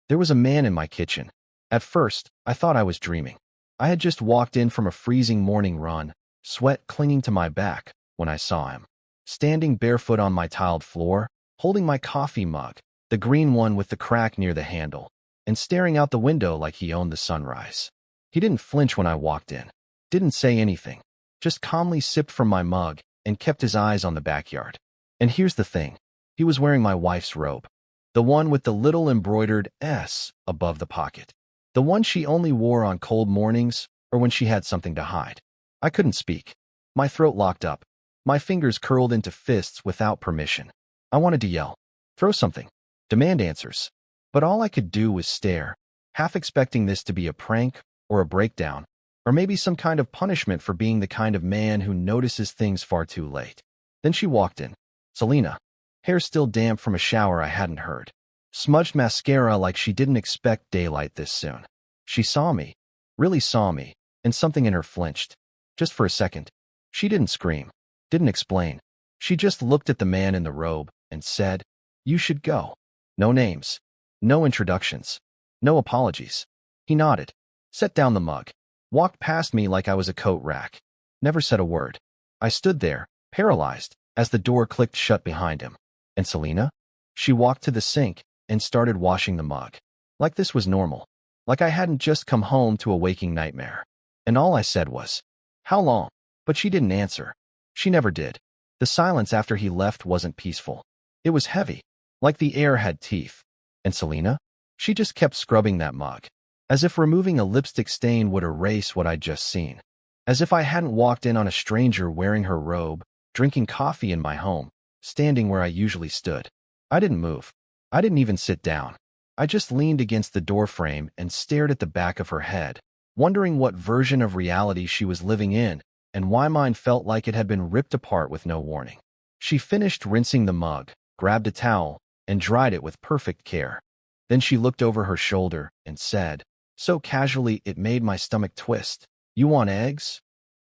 There was a man in my kitchen. At first, I thought I was dreaming. I had just walked in from a freezing morning run, sweat clinging to my back, when I saw him. Standing barefoot on my tiled floor, holding my coffee mug, the green one with the crack near the handle, and staring out the window like he owned the sunrise. He didn't flinch when I walked in, didn't say anything, just calmly sipped from my mug and kept his eyes on the backyard. And here's the thing, he was wearing my wife's robe, the one with the little embroidered S above the pocket, the one she only wore on cold mornings or when she had something to hide. I couldn't speak. My throat locked up, my fingers curled into fists without permission. I wanted to yell, throw something, demand answers. But all I could do was stare, half expecting this to be a prank or a breakdown, or maybe some kind of punishment for being the kind of man who notices things far too late. Then she walked in. Selena, hair still damp from a shower I hadn't heard, smudged mascara like she didn't expect daylight this soon. She saw me, really saw me, and something in her flinched. Just for a second. She didn't scream, didn't explain. She just looked at the man in the robe and said, "You should go." No names, no introductions, no apologies. He nodded, set down the mug, walked past me like I was a coat rack, never said a word. I stood there, paralyzed, as the door clicked shut behind him. And Selena? She walked to the sink and started washing the mug. Like this was normal. Like I hadn't just come home to a waking nightmare. And all I said was, "How long?" But she didn't answer. She never did. The silence after he left wasn't peaceful. It was heavy, like the air had teeth. And Selena? She just kept scrubbing that mug, as if removing a lipstick stain would erase what I'd just seen. As if I hadn't walked in on a stranger wearing her robe, drinking coffee in my home, standing where I usually stood. I didn't move. I didn't even sit down. I just leaned against the doorframe and stared at the back of her head, wondering what version of reality she was living in and why mine felt like it had been ripped apart with no warning. She finished rinsing the mug, grabbed a towel, and dried it with perfect care. Then she looked over her shoulder and said, so casually it made my stomach twist, "You want eggs?"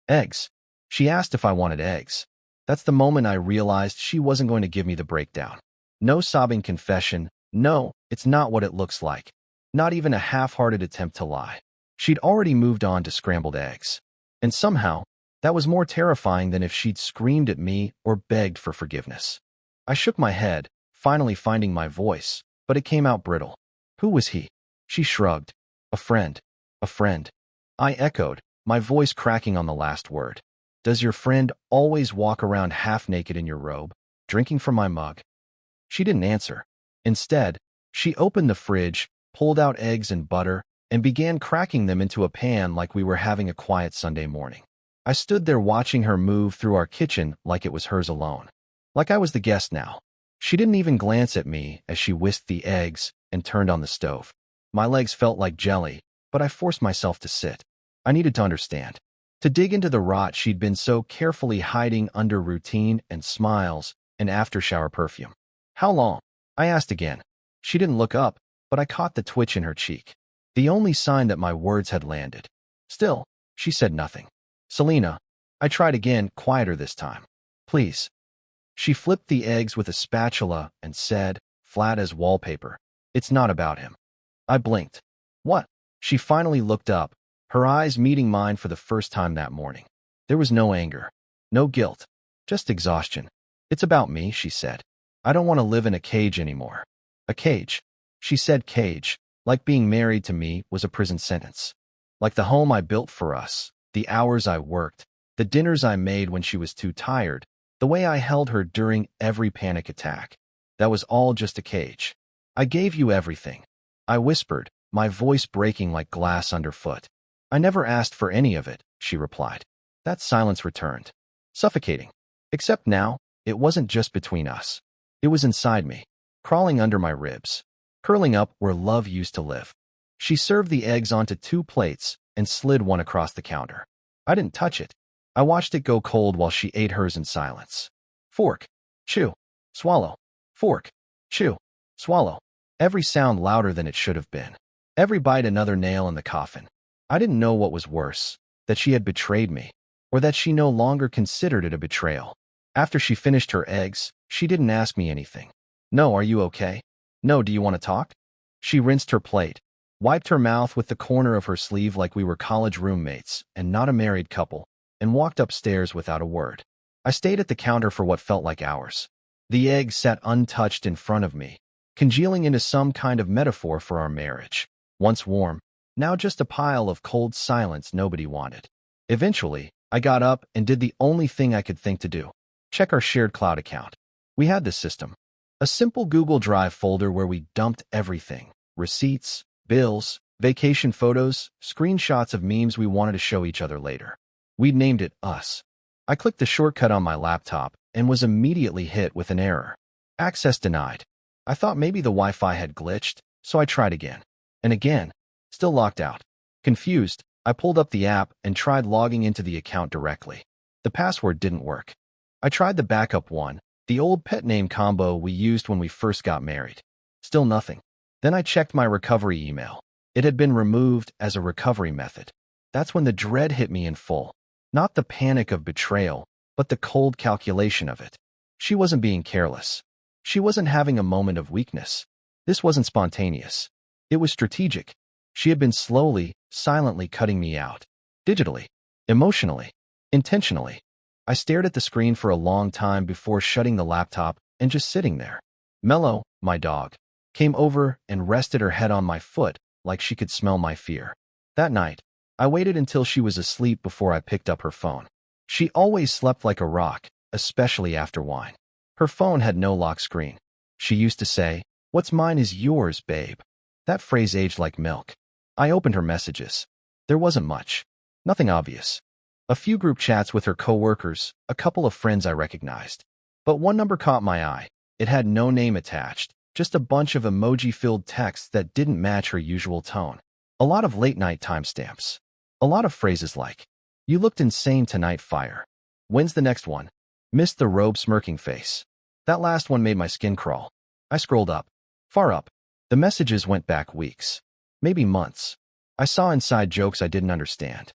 Eggs. She asked if I wanted eggs. That's the moment I realized she wasn't going to give me the breakdown. No sobbing confession. No, it's not what it looks like. Not even a half-hearted attempt to lie. She'd already moved on to scrambled eggs. And somehow, that was more terrifying than if she'd screamed at me or begged for forgiveness. I shook my head, finally finding my voice, but it came out brittle. Who was he? She shrugged. A friend. A friend. I echoed, my voice cracking on the last word. Does your friend always walk around half-naked in your robe, drinking from my mug? She didn't answer. Instead, she opened the fridge, pulled out eggs and butter, and began cracking them into a pan like we were having a quiet Sunday morning. I stood there watching her move through our kitchen like it was hers alone. Like I was the guest now. She didn't even glance at me as she whisked the eggs and turned on the stove. My legs felt like jelly, but I forced myself to sit. I needed to understand. To dig into the rot she'd been so carefully hiding under routine and smiles and after-shower perfume. How long? I asked again. She didn't look up, but I caught the twitch in her cheek. The only sign that my words had landed. Still, she said nothing. Selena, I tried again, quieter this time. Please. She flipped the eggs with a spatula and said, flat as wallpaper, it's not about him. I blinked. What? She finally looked up, her eyes meeting mine for the first time that morning. There was no anger, no guilt, just exhaustion. It's about me, she said. I don't want to live in a cage anymore. A cage. She said cage, like being married to me was a prison sentence. Like the home I built for us, the hours I worked, the dinners I made when she was too tired, the way I held her during every panic attack. That was all just a cage. I gave you everything. I whispered, my voice breaking like glass underfoot. I never asked for any of it, she replied. That silence returned. Suffocating. Except now, it wasn't just between us. It was inside me, crawling under my ribs, curling up where love used to live. She served the eggs onto 2 plates and slid one across the counter. I didn't touch it. I watched it go cold while she ate hers in silence. Fork. Chew. Swallow. Fork. Chew. Swallow. Every sound louder than it should have been. Every bite another nail in the coffin. I didn't know what was worse, that she had betrayed me, or that she no longer considered it a betrayal. After she finished her eggs, she didn't ask me anything. No, are you okay? No, do you want to talk? She rinsed her plate, wiped her mouth with the corner of her sleeve like we were college roommates and not a married couple, and walked upstairs without a word. I stayed at the counter for what felt like hours. The egg sat untouched in front of me, congealing into some kind of metaphor for our marriage. Once warm, now just a pile of cold silence nobody wanted. Eventually, I got up and did the only thing I could think to do. Check our shared cloud account. We had this system. A simple Google Drive folder where we dumped everything. Receipts, bills, vacation photos, screenshots of memes we wanted to show each other later. We'd named it Us. I clicked the shortcut on my laptop and was immediately hit with an error. Access denied. I thought maybe the Wi-Fi had glitched, so I tried again. And again. Still locked out. Confused, I pulled up the app and tried logging into the account directly. The password didn't work. I tried the backup one, the old pet name combo we used when we first got married. Still nothing. Then I checked my recovery email. It had been removed as a recovery method. That's when the dread hit me in full. Not the panic of betrayal, but the cold calculation of it. She wasn't being careless. She wasn't having a moment of weakness. This wasn't spontaneous. It was strategic. She had been slowly, silently cutting me out. Digitally, emotionally, intentionally. I stared at the screen for a long time before shutting the laptop and just sitting there. Mello, my dog, came over and rested her head on my foot like she could smell my fear. That night, I waited until she was asleep before I picked up her phone. She always slept like a rock, especially after wine. Her phone had no lock screen. She used to say, "What's mine is yours, babe." That phrase aged like milk. I opened her messages. There wasn't much. Nothing obvious. A few group chats with her coworkers, a couple of friends I recognized. But one number caught my eye. It had no name attached, just a bunch of emoji-filled texts that didn't match her usual tone. A lot of late-night timestamps. A lot of phrases like, "You looked insane tonight, fire. When's the next one?" Missed the robe smirking face. That last one made my skin crawl. I scrolled up. Far up. The messages went back weeks. Maybe months. I saw inside jokes I didn't understand.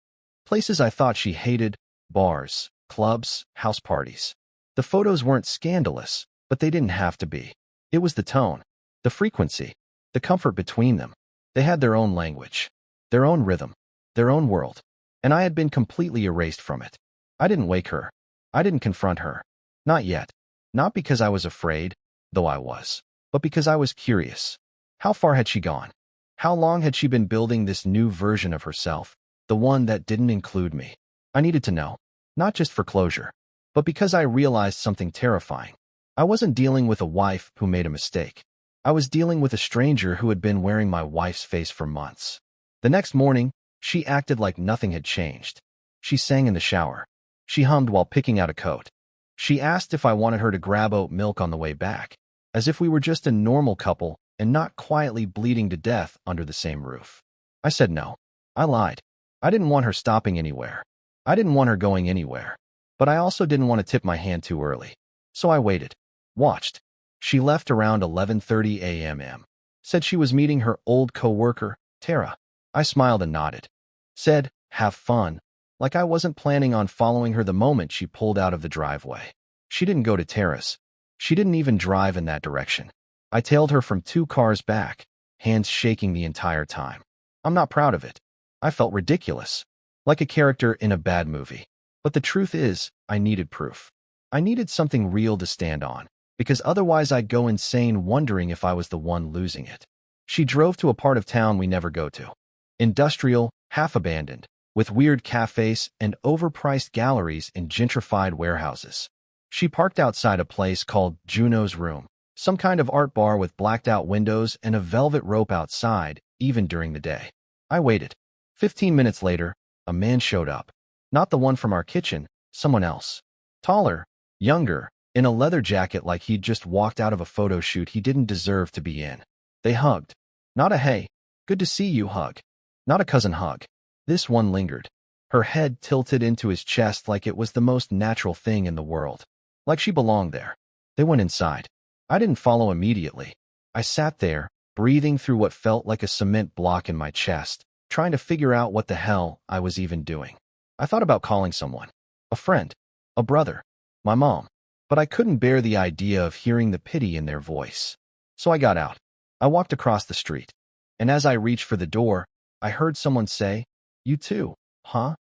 Places I thought she hated, bars, clubs, house parties. The photos weren't scandalous, but they didn't have to be. It was the tone, the frequency, the comfort between them. They had their own language, their own rhythm, their own world, and I had been completely erased from it. I didn't wake her. I didn't confront her. Not yet. Not because I was afraid, though I was, but because I was curious. How far had she gone? How long had she been building this new version of herself, the one that didn't include me? I needed to know, not just for closure, but because I realized something terrifying. I wasn't dealing with a wife who made a mistake. I was dealing with a stranger who had been wearing my wife's face for months. The next morning, she acted like nothing had changed. She sang in the shower. She hummed while picking out a coat. She asked if I wanted her to grab oat milk on the way back, as if we were just a normal couple and not quietly bleeding to death under the same roof. I said no. I lied. I didn't want her stopping anywhere. I didn't want her going anywhere. But I also didn't want to tip my hand too early. So I waited. Watched. She left around 11:30 a.m. Said she was meeting her old coworker, Tara. I smiled and nodded. Said, "Have fun," like I wasn't planning on following her the moment she pulled out of the driveway. She didn't go to Tara's. She didn't even drive in that direction. I tailed her from 2 cars back, hands shaking the entire time. I'm not proud of it. I felt ridiculous, like a character in a bad movie. But the truth is, I needed proof. I needed something real to stand on, because otherwise I'd go insane wondering if I was the one losing it. She drove to a part of town we never go to. Industrial, half-abandoned, with weird cafes and overpriced galleries in gentrified warehouses. She parked outside a place called Juno's Room, some kind of art bar with blacked-out windows and a velvet rope outside, even during the day. I waited. 15 minutes later, a man showed up. Not the one from our kitchen, someone else. Taller, younger, in a leather jacket like he'd just walked out of a photo shoot he didn't deserve to be in. They hugged. Not a "hey, good to see you" hug. Not a cousin hug. This one lingered. Her head tilted into his chest like it was the most natural thing in the world. Like she belonged there. They went inside. I didn't follow immediately. I sat there, breathing through what felt like a cement block in my chest, trying to figure out what the hell I was even doing. I thought about calling someone. A friend. A brother. My mom. But I couldn't bear the idea of hearing the pity in their voice. So I got out. I walked across the street. and as I reached for the door, I heard someone say, "You too, huh?"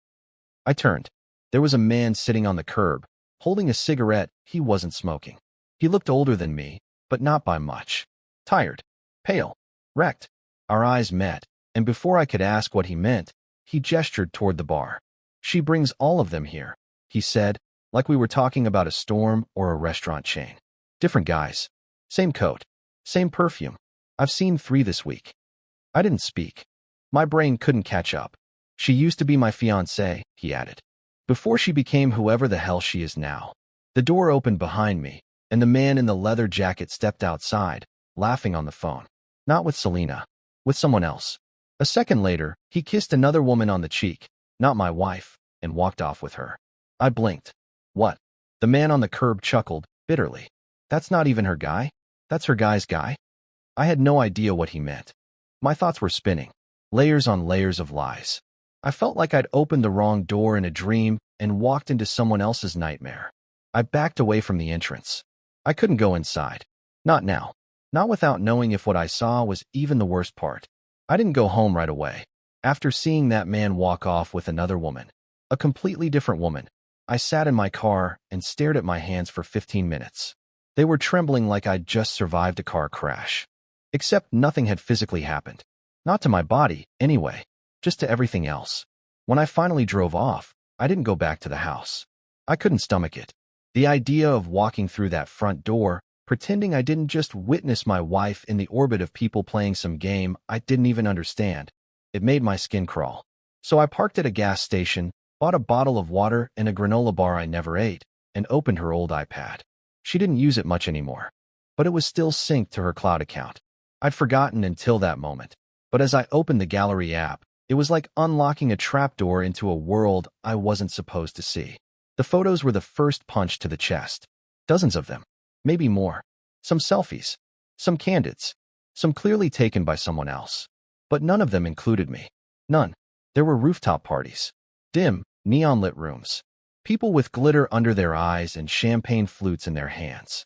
I turned. There was a man sitting on the curb, holding a cigarette. He wasn't smoking. He looked older than me, but not by much. Tired, pale, wrecked. Our eyes met, and before I could ask what he meant, he gestured toward the bar. "She brings all of them here," he said, like we were talking about a storm or a restaurant chain. "Different guys. Same coat. Same perfume. I've seen 3 this week." I didn't speak. My brain couldn't catch up. "She used to be my fiancée," he added, "before she became whoever the hell she is now." The door opened behind me, and the man in the leather jacket stepped outside, laughing on the phone. Not with Selena. With someone else. A second later, he kissed another woman on the cheek, not my wife, and walked off with her. I blinked. "What?" The man on the curb chuckled, bitterly. "That's not even her guy? That's her guy's guy?" I had no idea what he meant. My thoughts were spinning. Layers on layers of lies. I felt like I'd opened the wrong door in a dream and walked into someone else's nightmare. I backed away from the entrance. I couldn't go inside. Not now. Not without knowing if what I saw was even the worst part. I didn't go home right away. After seeing that man walk off with another woman, a completely different woman, I sat in my car and stared at my hands for 15 minutes. They were trembling like I'd just survived a car crash. Except nothing had physically happened. Not to my body, anyway. Just to everything else. When I finally drove off, I didn't go back to the house. I couldn't stomach it. The idea of walking through that front door, pretending I didn't just witness my wife in the orbit of people playing some game I didn't even understand, it made my skin crawl. So I parked at a gas station, bought a bottle of water and a granola bar I never ate, and opened her old iPad. She didn't use it much anymore, but it was still synced to her cloud account. I'd forgotten until that moment, but as I opened the gallery app, it was like unlocking a trapdoor into a world I wasn't supposed to see. The photos were the first punch to the chest. Dozens of them. Maybe more. Some selfies. Some candids. Some clearly taken by someone else. But none of them included me. None. There were rooftop parties. Dim, neon-lit rooms. People with glitter under their eyes and champagne flutes in their hands.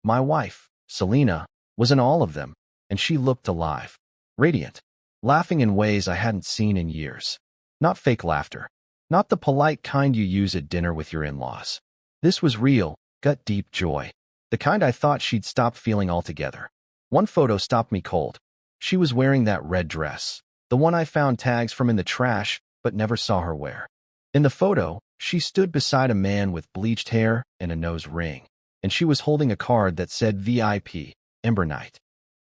My wife, Selena, was in all of them, and she looked alive. Radiant. Laughing in ways I hadn't seen in years. Not fake laughter. Not the polite kind you use at dinner with your in-laws. This was real, gut-deep joy. The kind I thought she'd stop feeling altogether. One photo stopped me cold. She was wearing that red dress, the one I found tags from in the trash but never saw her wear. In the photo, she stood beside a man with bleached hair and a nose ring, and she was holding a card that said VIP, Ember Night.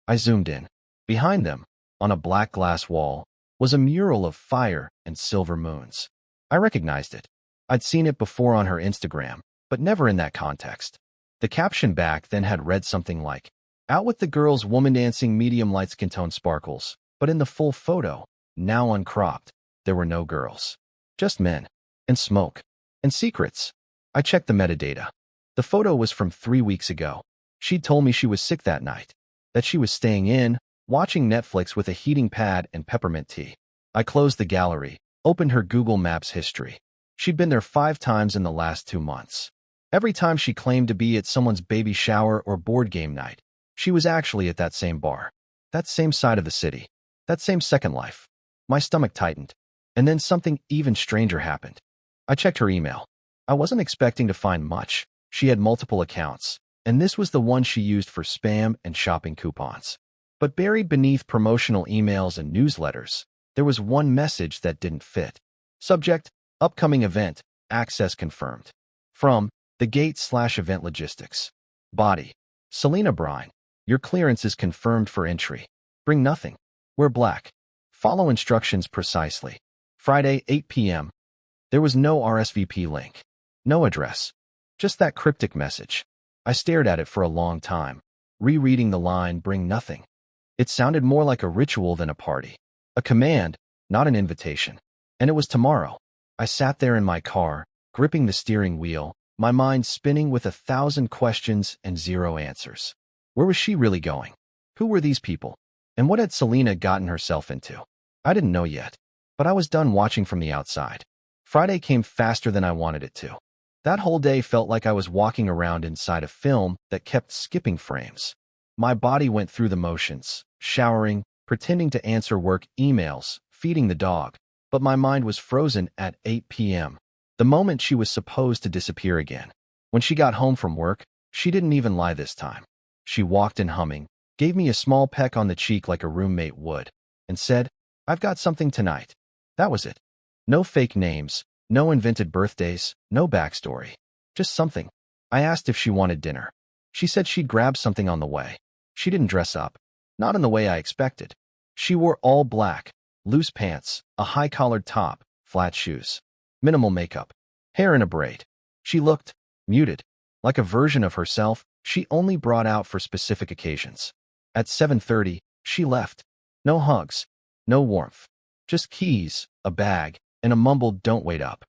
I zoomed in. Behind them, on a black glass wall, was a mural of fire and silver moons. I recognized it. I'd seen it before on her Instagram, but never in that context. The caption back then had read something like, "Out with the girls, woman dancing, medium light skin tone sparkles," but in the full photo, now uncropped, there were no girls. Just men. And smoke. And secrets. I checked the metadata. The photo was from 3 weeks ago. She'd told me she was sick that night. That she was staying in, watching Netflix with a heating pad and peppermint tea. I closed the gallery, opened her Google Maps history. She'd been there 5 times in the last 2 months. Every time she claimed to be at someone's baby shower or board game night, she was actually at that same bar. That same side of the city. That same Second Life. My stomach tightened. And then something even stranger happened. I checked her email. I wasn't expecting to find much. She had multiple accounts, and this was the one she used for spam and shopping coupons. But buried beneath promotional emails and newsletters, there was one message that didn't fit. Subject, upcoming event, access confirmed. From the gate/event logistics. Body, Selena Brine, your clearance is confirmed for entry. Bring nothing. Wear black. Follow instructions precisely. Friday, 8 p.m. There was no RSVP link. No address. Just that cryptic message. I stared at it for a long time, rereading the line, bring nothing. It sounded more like a ritual than a party. A command, not an invitation. And it was tomorrow. I sat there in my car, gripping the steering wheel, my mind spinning with 1,000 questions and 0 answers. Where was she really going? Who were these people? And what had Selena gotten herself into? I didn't know yet, but I was done watching from the outside. Friday came faster than I wanted it to. That whole day felt like I was walking around inside a film that kept skipping frames. My body went through the motions, showering, pretending to answer work emails, feeding the dog, but my mind was frozen at 8 p.m., the moment she was supposed to disappear again. When she got home from work, she didn't even lie this time. She walked in humming, gave me a small peck on the cheek like a roommate would, and said, "I've got something tonight." That was it. No fake names, no invented birthdays, no backstory. Just something. I asked if she wanted dinner. She said she'd grab something on the way. She didn't dress up. Not in the way I expected. She wore all black, loose pants, a high-collared top, flat shoes. Minimal makeup. Hair in a braid. She looked muted. Like a version of herself she only brought out for specific occasions. At 7:30, she left. No hugs. No warmth. Just keys, a bag, and a mumbled "Don't wait up."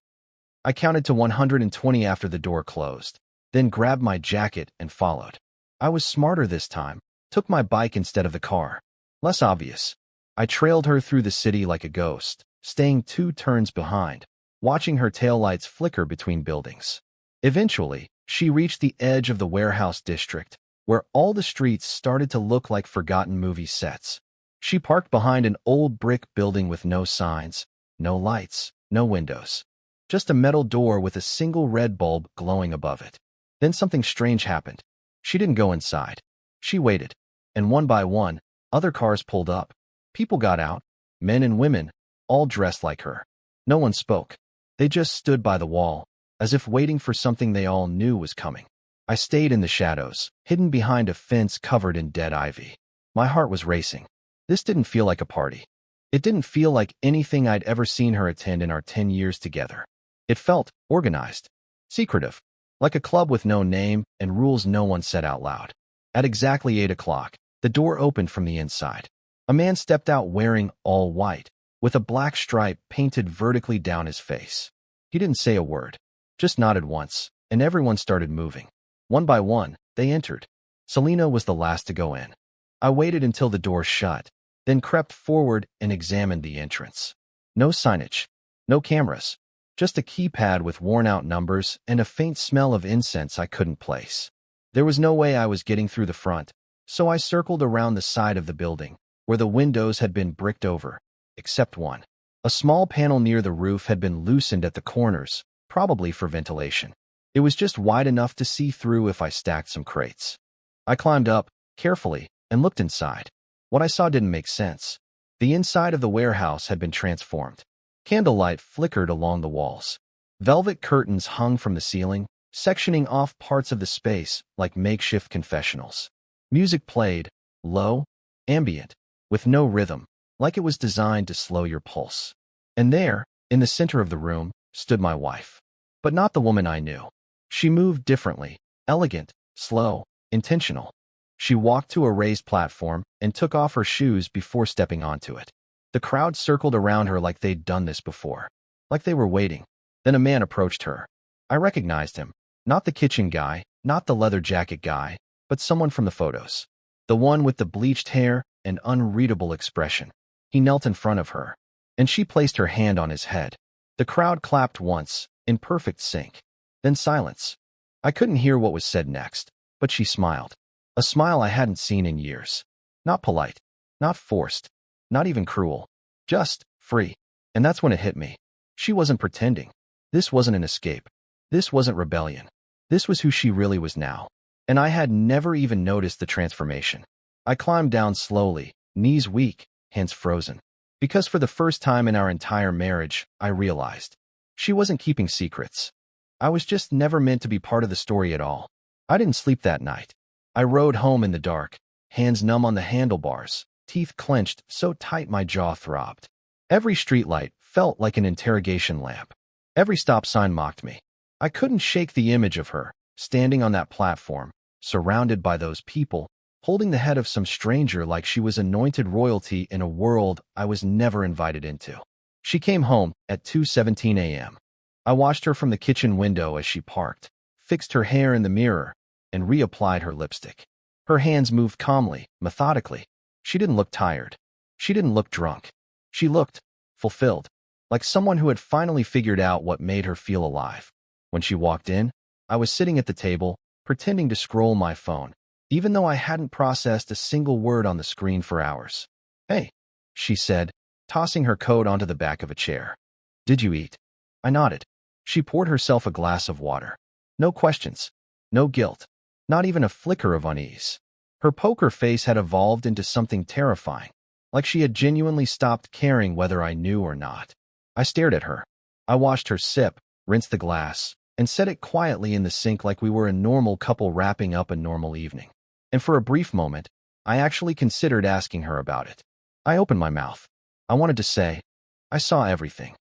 I counted to 120 after the door closed, then grabbed my jacket and followed. I was smarter this time. Took my bike instead of the car. Less obvious. I trailed her through the city like a ghost, staying 2 turns behind, watching her taillights flicker between buildings. Eventually, she reached the edge of the warehouse district, where all the streets started to look like forgotten movie sets. She parked behind an old brick building with no signs, no lights, no windows. Just a metal door with a single red bulb glowing above it. Then something strange happened. She didn't go inside. She waited, and one by one, other cars pulled up. People got out, men and women, all dressed like her. No one spoke. They just stood by the wall, as if waiting for something they all knew was coming. I stayed in the shadows, hidden behind a fence covered in dead ivy. My heart was racing. This didn't feel like a party. It didn't feel like anything I'd ever seen her attend in our 10 years together. It felt organized, secretive, like a club with no name and rules no one said out loud. At exactly 8 o'clock, the door opened from the inside. A man stepped out wearing all white, with a black stripe painted vertically down his face. He didn't say a word, just nodded once, and everyone started moving. One by one, they entered. Selena was the last to go in. I waited until the door shut, then crept forward and examined the entrance. No signage, no cameras, just a keypad with worn-out numbers and a faint smell of incense I couldn't place. There was no way I was getting through the front, so I circled around the side of the building, where the windows had been bricked over, except one. A small panel near the roof had been loosened at the corners, probably for ventilation. It was just wide enough to see through if I stacked some crates. I climbed up, carefully, and looked inside. What I saw didn't make sense. The inside of the warehouse had been transformed. Candlelight flickered along the walls. Velvet curtains hung from the ceiling, sectioning off parts of the space like makeshift confessionals. Music played, low, ambient, with no rhythm, like it was designed to slow your pulse. And there, in the center of the room, stood my wife. But not the woman I knew. She moved differently, elegant, slow, intentional. She walked to a raised platform and took off her shoes before stepping onto it. The crowd circled around her like they'd done this before, like they were waiting. Then a man approached her. I recognized him. Not the kitchen guy, not the leather jacket guy, but someone from the photos. The one with the bleached hair and unreadable expression. He knelt in front of her, and she placed her hand on his head. The crowd clapped once, in perfect sync. Then silence. I couldn't hear what was said next, but she smiled. A smile I hadn't seen in years. Not polite, not forced, not even cruel. Just free. And that's when it hit me. She wasn't pretending. This wasn't an escape. This wasn't rebellion. This was who she really was now. And I had never even noticed the transformation. I climbed down slowly, knees weak, hands frozen. Because for the first time in our entire marriage, I realized she wasn't keeping secrets. I was just never meant to be part of the story at all. I didn't sleep that night. I rode home in the dark, hands numb on the handlebars, teeth clenched so tight my jaw throbbed. Every streetlight felt like an interrogation lamp. Every stop sign mocked me. I couldn't shake the image of her, standing on that platform, surrounded by those people, holding the head of some stranger like she was anointed royalty in a world I was never invited into. She came home at 2:17 a.m. I watched her from the kitchen window as she parked, fixed her hair in the mirror, and reapplied her lipstick. Her hands moved calmly, methodically. She didn't look tired. She didn't look drunk. She looked fulfilled, like someone who had finally figured out what made her feel alive. When she walked in, I was sitting at the table, pretending to scroll my phone, even though I hadn't processed a single word on the screen for hours. Hey, she said, tossing her coat onto the back of a chair. Did you eat? I nodded. She poured herself a glass of water. No questions. No guilt. Not even a flicker of unease. Her poker face had evolved into something terrifying, like she had genuinely stopped caring whether I knew or not. I stared at her. I watched her sip, rinse the glass, and set it quietly in the sink like we were a normal couple wrapping up a normal evening. And for a brief moment, I actually considered asking her about it. I opened my mouth. I wanted to say, I saw everything.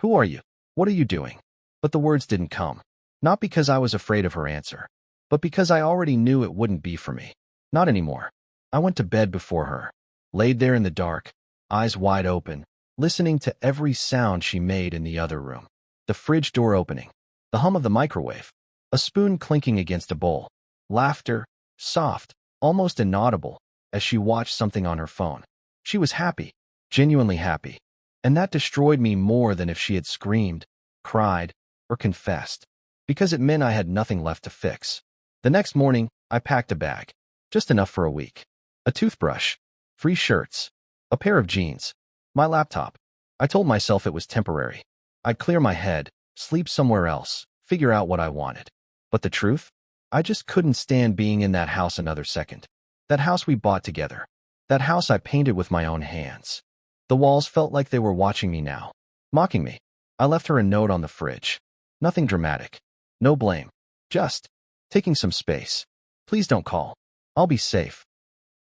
Who are you? What are you doing? But the words didn't come. Not because I was afraid of her answer, but because I already knew it wouldn't be for me. Not anymore. I went to bed before her, laid there in the dark, eyes wide open, listening to every sound she made in the other room. The fridge door opening, the hum of the microwave, a spoon clinking against a bowl, laughter, soft, almost inaudible, as she watched something on her phone. She was happy, genuinely happy, and that destroyed me more than if she had screamed, cried, or confessed, because it meant I had nothing left to fix. The next morning, I packed a bag, just enough for a week. A toothbrush, free shirts, a pair of jeans, my laptop. I told myself it was temporary. I'd clear my head, sleep somewhere else, figure out what I wanted. But the truth? I just couldn't stand being in that house another second. That house we bought together. That house I painted with my own hands. The walls felt like they were watching me now, mocking me. I left her a note on the fridge. Nothing dramatic. No blame. Just taking some space. Please don't call. I'll be safe.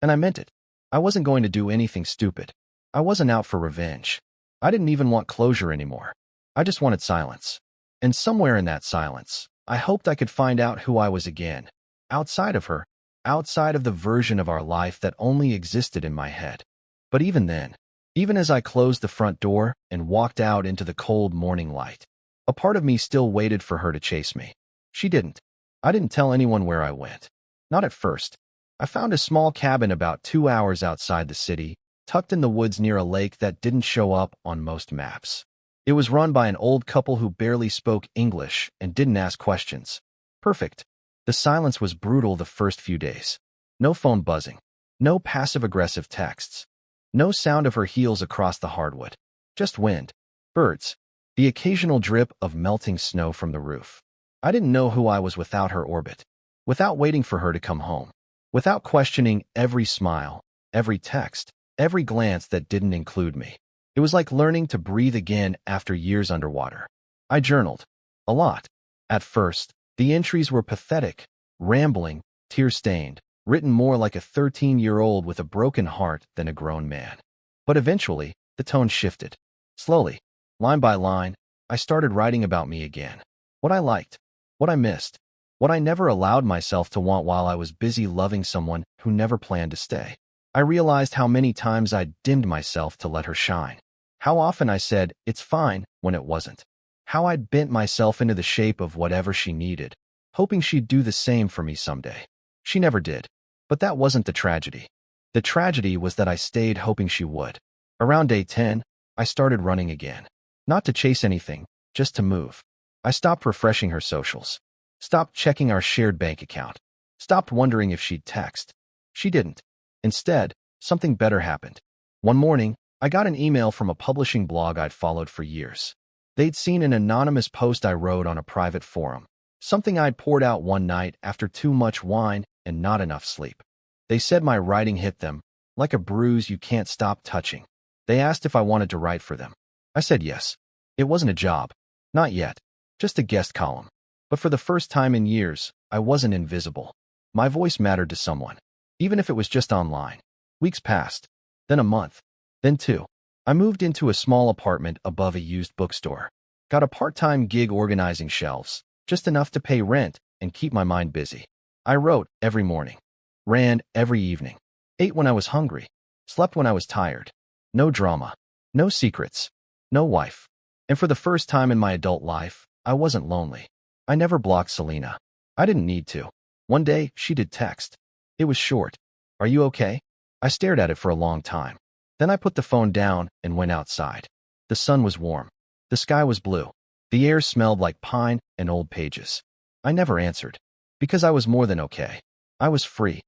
And I meant it. I wasn't going to do anything stupid. I wasn't out for revenge. I didn't even want closure anymore. I just wanted silence. And somewhere in that silence, I hoped I could find out who I was again. Outside of her. Outside of the version of our life that only existed in my head. But even then, even as I closed the front door and walked out into the cold morning light, a part of me still waited for her to chase me. She didn't. I didn't tell anyone where I went. Not at first. I found a small cabin about 2 hours outside the city, tucked in the woods near a lake that didn't show up on most maps. It was run by an old couple who barely spoke English and didn't ask questions. Perfect. The silence was brutal the first few days. No phone buzzing. No passive-aggressive texts. No sound of her heels across the hardwood. Just wind. Birds. The occasional drip of melting snow from the roof. I didn't know who I was without her orbit. Without waiting for her to come home. Without questioning every smile, every text, every glance that didn't include me. It was like learning to breathe again after years underwater. I journaled. A lot. At first, the entries were pathetic, rambling, tear-stained, written more like a 13-year-old with a broken heart than a grown man. But eventually, the tone shifted. Slowly, line by line, I started writing about me again. What I liked, what I missed, what I never allowed myself to want while I was busy loving someone who never planned to stay. I realized how many times I'd dimmed myself to let her shine. How often I said, it's fine, when it wasn't. How I'd bent myself into the shape of whatever she needed, hoping she'd do the same for me someday. She never did. But that wasn't the tragedy. The tragedy was that I stayed hoping she would. Around day 10, I started running again. Not to chase anything, just to move. I stopped refreshing her socials. Stopped checking our shared bank account. Stopped wondering if she'd text. She didn't. Instead, something better happened. One morning, I got an email from a publishing blog I'd followed for years. They'd seen an anonymous post I wrote on a private forum. Something I'd poured out one night after too much wine and not enough sleep. They said my writing hit them, like a bruise you can't stop touching. They asked if I wanted to write for them. I said yes. It wasn't a job. Not yet. Just a guest column. But for the first time in years, I wasn't invisible. My voice mattered to someone. Even if it was just online. Weeks passed. Then a month. Then 2. I moved into a small apartment above a used bookstore. Got a part-time gig organizing shelves, just enough to pay rent and keep my mind busy. I wrote every morning. Ran every evening. Ate when I was hungry. Slept when I was tired. No drama. No secrets. No wife. And for the first time in my adult life, I wasn't lonely. I never blocked Selena. I didn't need to. One day, she did text. It was short. Are you okay? I stared at it for a long time. Then I put the phone down and went outside. The sun was warm. The sky was blue. The air smelled like pine and old pages. I never answered. Because I was more than okay. I was free.